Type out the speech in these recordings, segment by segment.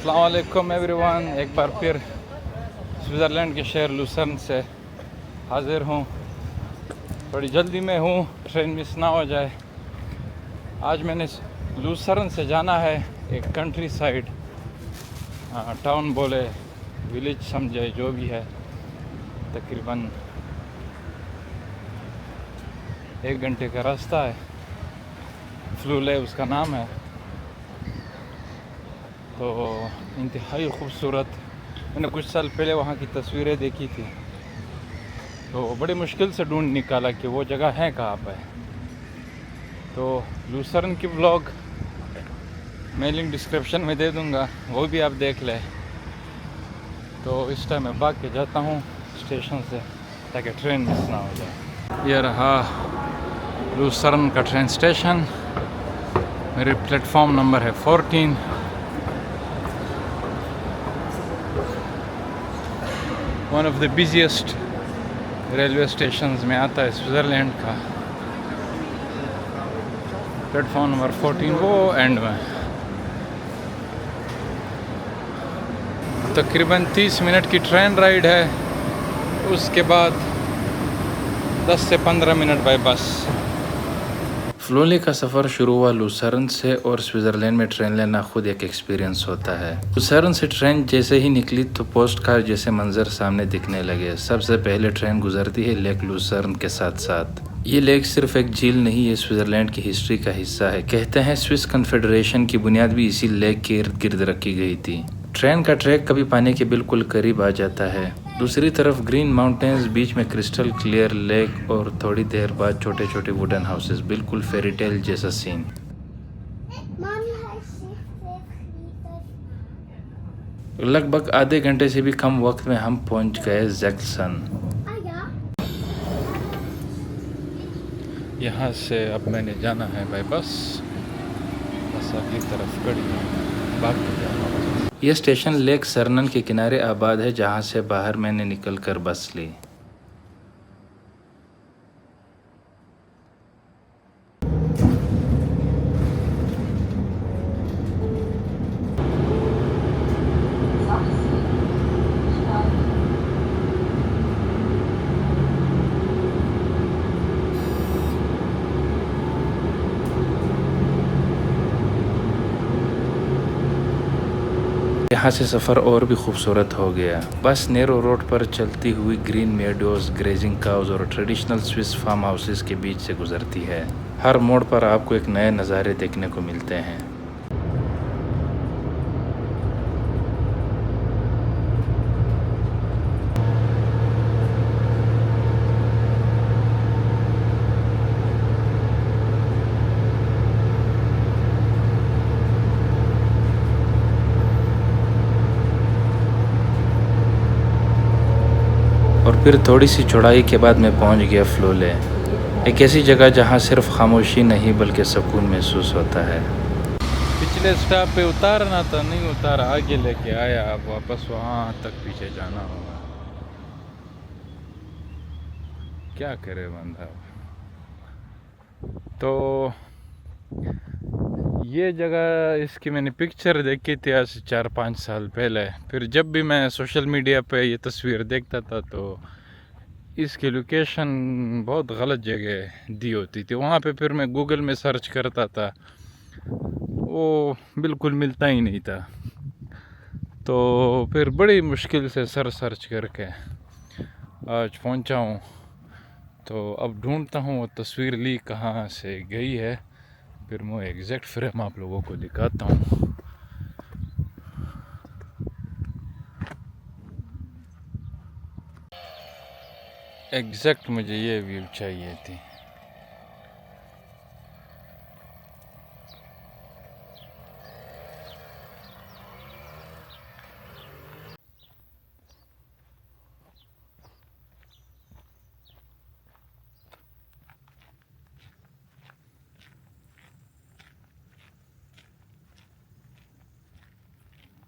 अस्सलाम वालेकुम एवरीवन। एक बार फिर स्विट्ज़रलैंड के शहर लूसर्न से हाज़िर हूँ। थोड़ी जल्दी में हूँ, ट्रेन मिस ना हो जाए। आज मैंने लूसर्न से जाना है एक कंट्री साइड, टाउन बोले, विलेज समझे, जो भी है। तकरीबन 1 घंटे का रास्ता है। फ्लूले उसका नाम है। तो इंतहाई ख़ूबसूरत, मैंने कुछ साल पहले वहाँ की तस्वीरें देखी थी, तो बड़ी मुश्किल से ढूंढ निकाला कि वो जगह है कहाँ पे। तो लूसर्न की ब्लॉग मैं लिंक डिस्क्रिप्शन में दे दूँगा, वो भी आप देख लें। तो इस टाइम मैं भाग के जाता हूँ स्टेशन से ताकि ट्रेन मिस ना हो जाए। यह रहा लूसर्न का ट्रेन स्टेशन। मेरे प्लेटफॉर्म नंबर है 14। One of the busiest railway stations में आता है स्विट्ज़रलैंड का। प्लेटफॉर्म नंबर 14 वो एंड में। तकरीबन 30 मिनट की ट्रेन राइड है, उसके बाद 10 से 15 मिनट बाय बस। फ्लोले का सफ़र शुरू हुआ लूसर्न से, और स्विट्ज़रलैंड में ट्रेन लेना खुद एक एक्सपीरियंस होता है। लूसर्न से ट्रेन जैसे ही निकली तो पोस्ट कार्ड जैसे मंजर सामने दिखने लगे। सबसे पहले ट्रेन गुजरती है लेक लूसर्न के साथ साथ। ये लेक सिर्फ एक झील नहीं, ये स्विट्ज़रलैंड की हिस्ट्री का हिस्सा है। कहते हैं स्विस कन्फेडरेशन की बुनियाद भी इसी लेक के इर्द गिर्द रखी गई थी। ट्रेन का ट्रैक कभी पानी के बिल्कुल करीब आ जाता है, दूसरी तरफ ग्रीन माउंटेन्स, बीच में क्रिस्टल क्लियर लेक, और थोड़ी देर बाद छोटे छोटे वुडन हाउसेस, बिल्कुल फेरी टेल जैसा सीन। लगभग आधे घंटे से भी कम वक्त में हम पहुंच गए ज़ेक्सन। यहाँ से अब मैंने जाना है बाय बस अगली तरफ गड़ी भाग के जाना। यह स्टेशन लेक सर्नन के किनारे आबाद है, जहाँ से बाहर मैंने निकलकर बस ली। यहाँ से सफ़र और भी खूबसूरत हो गया। बस नेरो रोड पर चलती हुई ग्रीन मेडोज, ग्रेजिंग काउज और ट्रेडिशनल स्विस फार्म हाउसेस के बीच से गुजरती है। हर मोड़ पर आपको एक नए नज़ारे देखने को मिलते हैं। और फिर थोड़ी सी चौड़ाई के बाद मैं पहुंच गया फ्लोले, एक ऐसी जगह जहां सिर्फ खामोशी नहीं बल्कि सुकून महसूस होता है। पिछले स्टॉप पे उतारना था, नहीं उतारा, आगे लेके आया। अब वापस वहां तक पीछे जाना होगा। क्या करे बंदा। तो ये जगह, इसकी मैंने पिक्चर देखी थी आज से 4-5 साल पहले। फिर जब भी मैं सोशल मीडिया पे ये तस्वीर देखता था तो इसकी लोकेशन बहुत गलत जगह दी होती थी वहाँ पे। फिर मैं गूगल में सर्च करता था, वो बिल्कुल मिलता ही नहीं था। तो फिर बड़ी मुश्किल से सर्च करके आज पहुँचा हूँ। तो अब ढूंढता हूँ वो तस्वीर ली कहाँ से गई है, फिर मैं एग्जैक्ट फ्रेम आप लोगों को दिखाता हूँ। एग्जैक्ट मुझे ये व्यू चाहिए थी।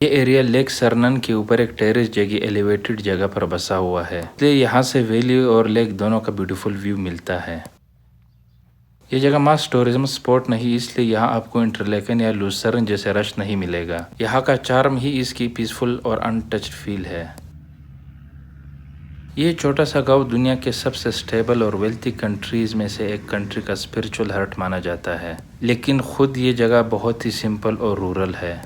ये एरिया लेक सर्नन के ऊपर एक टेरेस जगह, एलिवेटेड जगह पर बसा हुआ है, इसलिए यहाँ से वैली और लेक दोनों का ब्यूटीफुल व्यू मिलता है। ये जगह मास टूरिज्म स्पॉट नहीं, इसलिए यहाँ आपको इंटरलेकन या लूसर्न जैसे रश नहीं मिलेगा। यहाँ का चार्म ही इसकी पीसफुल और अनटच्ड फील है। ये छोटा सा गांव दुनिया के सबसे स्टेबल और वेल्थी कंट्रीज में से एक कंट्री का स्पिरिचुअल हार्ट माना जाता है, लेकिन खुद ये जगह बहुत ही सिंपल और रूरल है।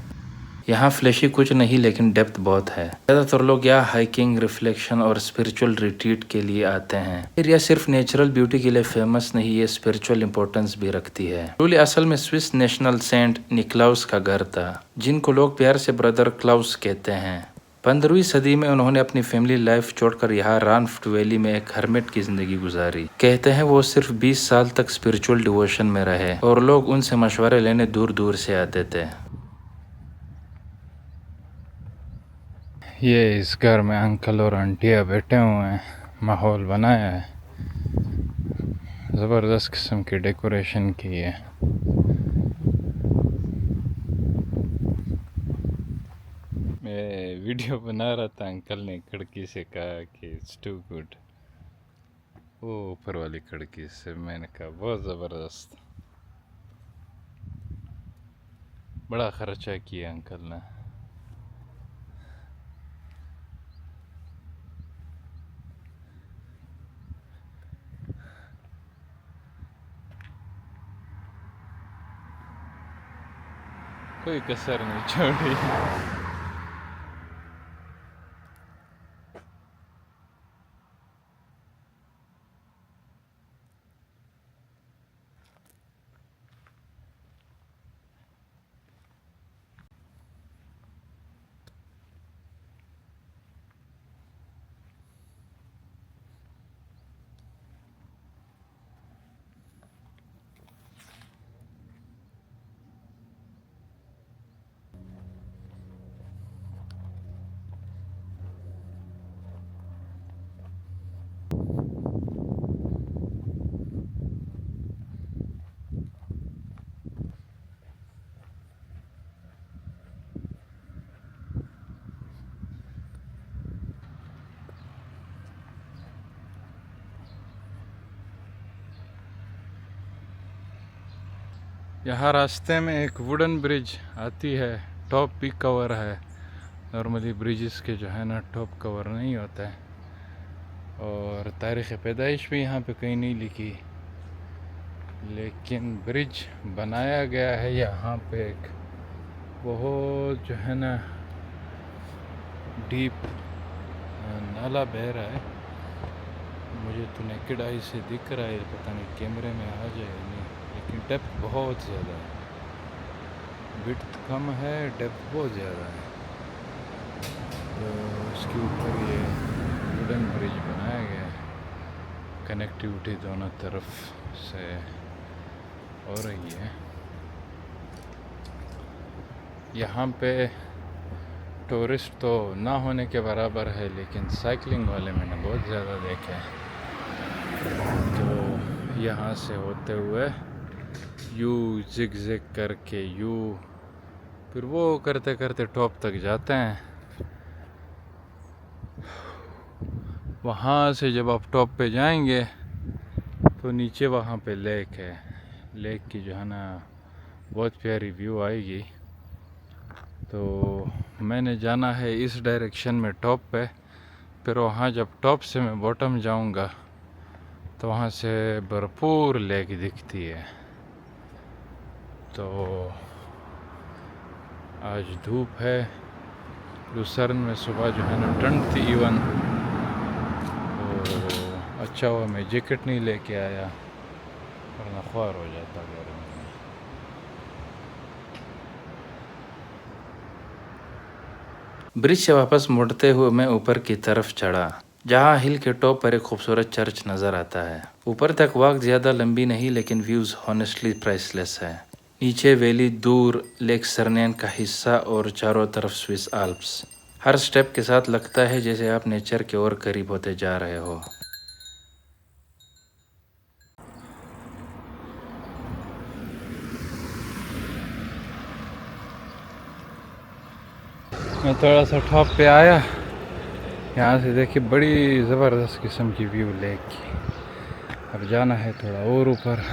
यहाँ फ्लैशी कुछ नहीं, लेकिन डेप्थ बहुत है। ज़्यादातर लोग यहाँ हाइकिंग, रिफ्लेक्शन और स्पिरिचुअल रिट्रीट के लिए आते हैं। फिर यह सिर्फ नेचुरल ब्यूटी के लिए फेमस नहीं, ये स्पिरिचुअल इंपॉर्टेंस भी रखती है। फ्लोले असल में स्विस नेशनल सेंट निकलाउस का घर था, जिनको लोग प्यार से ब्रदर क्लाउस कहते हैं। 15वीं सदी में उन्होंने अपनी फैमिली लाइफ छोड़कर यहाँ रानफ्ट वैली में एक हर्मिट की जिंदगी गुजारी। कहते हैं वो सिर्फ 20 साल तक स्पिरिचुअल डिवोशन में रहे और लोग उनसे मशवरे लेने दूर दूर से आते थे। ये इस घर में अंकल और आंटियाँ बैठे हुए हैं, माहौल बनाया है, ज़बरदस्त किस्म की डेकोरेशन की है। मैं वीडियो बना रहा था, अंकल ने खिड़की से कहा कि इट्स टू गुड, वो ऊपर वाली खिड़की से। मैंने कहा बहुत ज़बरदस्त, बड़ा खर्चा किया अंकल ने। कोई कसर नहीं छोड़ी। यहाँ रास्ते में एक वुडन ब्रिज आती है, टॉप भी कवर है। नॉर्मली ब्रिजेस के जो है ना टॉप कवर नहीं होता है, और तारीख़ पैदाइश भी यहाँ पे कहीं नहीं लिखी, लेकिन ब्रिज बनाया गया है। यहाँ पे एक बहुत जो है ना डीप नाला बह रहा है। मुझे तो नेकेड आई से दिख रहा है, पता नहीं कैमरे में आ जाए नहीं, लेकिन डेप्थ बहुत ज़्यादा है। विड्थ कम है, डेप्थ बहुत ज़्यादा है। तो उसके ऊपर ये वुडन ब्रिज बनाया गया है, कनेक्टिविटी दोनों तरफ से हो रही है। यहाँ पे टूरिस्ट तो ना होने के बराबर है, लेकिन साइकिलिंग वाले मैंने बहुत ज़्यादा देखे हैं। तो यहाँ से होते हुए यू जिग जिग करके यू, फिर वो करते करते टॉप तक जाते हैं। वहाँ से जब आप टॉप पे जाएंगे तो नीचे वहाँ पे लेक है। लेक की जो है ना बहुत प्यारी व्यू आएगी। तो मैंने जाना है इस डायरेक्शन में टॉप पे, फिर वहाँ जब टॉप से मैं बॉटम जाऊँगा तो वहाँ से भरपूर लेक दिखती है। तो आज धूप है, लूसर्न में सुबह जो है ना ठंड थी इवन, तो अच्छा हुआ मैं जैकेट नहीं लेके आया, वरना ख्वार हो जाता गर्मी में। ब्रिज से वापस मुड़ते हुए मैं ऊपर की तरफ चढ़ा, जहाँ हिल के टॉप पर एक खूबसूरत चर्च नज़र आता है। ऊपर तक वॉक ज़्यादा लंबी नहीं, लेकिन व्यूज़ हॉनेस्टली प्राइसलेस है। नीचे वैली, दूर लेक सरनेन का हिस्सा और चारों तरफ स्विस आल्प्स। हर स्टेप के साथ लगता है जैसे आप नेचर के और करीब होते जा रहे हो। मैं थोड़ा सा टॉप पे आया, यहाँ से देखिए बड़ी ज़बरदस्त किस्म की व्यू लेक की। अब जाना है थोड़ा और ऊपर,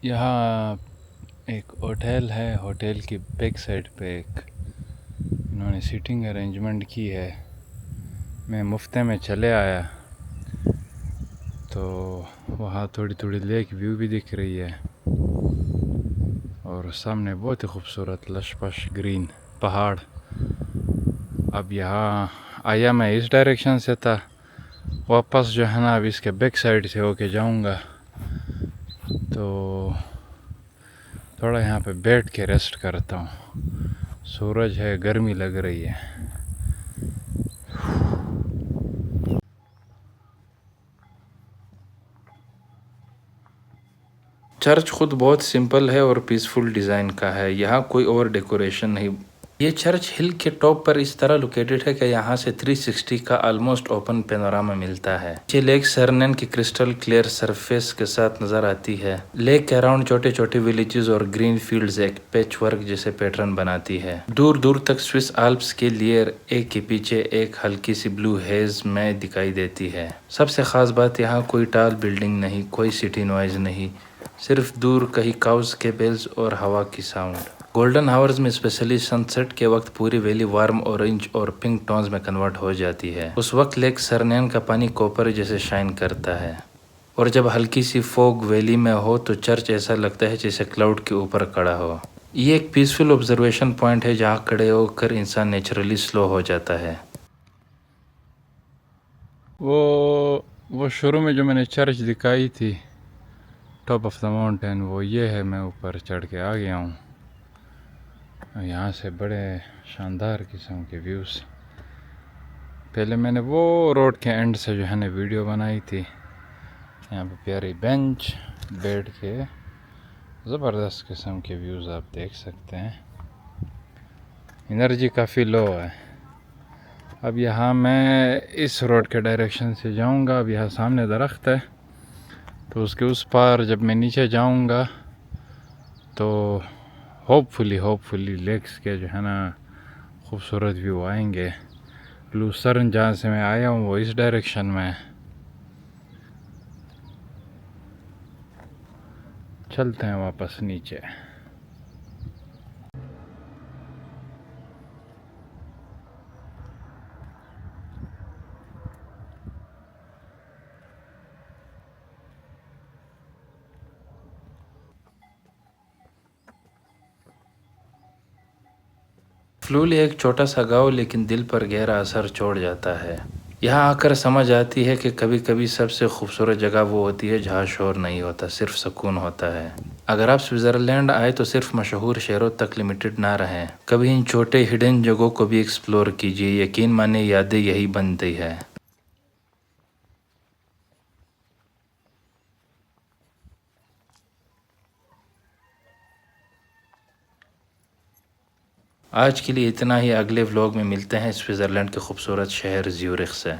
यहाँ एक होटल है, होटल की बैक साइड पे एक इन्होंने सीटिंग अरेंजमेंट की है। मैं मुफ्ते में चले आया तो वहाँ थोड़ी थोड़ी लेक व्यू भी दिख रही है और सामने बहुत ही खूबसूरत लशपश ग्रीन पहाड़। अब यहाँ आया मैं इस डायरेक्शन से था, वापस जो है ना अब इसके बैक साइड से होके जाऊँगा। तो थोड़ा यहाँ पे बैठ के रेस्ट करता हूँ। सूरज है, गर्मी लग रही है। चर्च खुद बहुत सिंपल है और पीसफुल डिज़ाइन का है। यहाँ कोई और डेकोरेशन नहीं। ये चर्च हिल के टॉप पर इस तरह लोकेटेड है कि यहाँ से 360 का ऑलमोस्ट ओपन पैनोरामा मिलता है। ये लेक सरनेन की क्रिस्टल क्लियर सरफेस के साथ नजर आती है। लेक के अराउंड छोटे छोटे विलेजेस और ग्रीन फील्ड्स एक पैच वर्क जैसे पैटर्न बनाती है। दूर दूर तक स्विस आल्प्स के लिए एक के पीछे एक हल्की सी ब्लू हेज में दिखाई देती है। सबसे खास बात यहाँ कोई टाल बिल्डिंग नहीं, कोई सिटी नॉइज नहीं, सिर्फ दूर कहीं काउस के बेल्स और हवा की साउंड। गोल्डन आवर्स में स्पेशली सनसेट के वक्त पूरी वैली वार्म ऑरेंज और पिंक टोन्स में कन्वर्ट हो जाती है। उस वक्त लेक सरनेन का पानी कॉपर जैसे शाइन करता है और जब हल्की सी फॉग वैली में हो तो चर्च ऐसा लगता है जैसे क्लाउड के ऊपर खड़ा हो। ये एक पीसफुल ऑब्जर्वेशन पॉइंट है जहाँ खड़े होकर इंसान नेचुरली स्लो हो जाता है। वो शुरू में जो मैंने चर्च दिखाई थी टॉप ऑफ द माउंटेन, वो ये है। मैं ऊपर चढ़ के आ गया हूँ। यहाँ से बड़े शानदार किस्म के व्यूज़। पहले मैंने वो रोड के एंड से जो है ना वीडियो बनाई थी। यहाँ पे प्यारी बेंच बैठ के ज़बरदस्त किस्म के व्यूज़ आप देख सकते हैं। एनर्जी काफ़ी लो है। अब यहाँ मैं इस रोड के डायरेक्शन से जाऊँगा। अब यहाँ सामने दरख्त है तो उसके उस पार जब मैं नीचे जाऊँगा तो होपफुली लेक्स के जो है ना खूबसूरत व्यू आएंगे। लूसर्न जहाँ से मैं आया हूँ वो इस डायरेक्शन में। चलते हैं वापस नीचे। फ्लूली एक छोटा सा गांव लेकिन दिल पर गहरा असर छोड़ जाता है। यहाँ आकर समझ आती है कि कभी कभी सबसे खूबसूरत जगह वो होती है जहाँ शोर नहीं होता, सिर्फ सुकून होता है। अगर आप स्विट्ज़रलैंड आए तो सिर्फ मशहूर शहरों तक लिमिटेड ना रहें, कभी इन छोटे हिडन जगहों को भी एक्सप्लोर कीजिए। यकीन माने यादें यही बनती है। आज के लिए इतना ही। अगले व्लॉग में मिलते हैं स्विट्ज़रलैंड के खूबसूरत शहर ज्यूरिख से।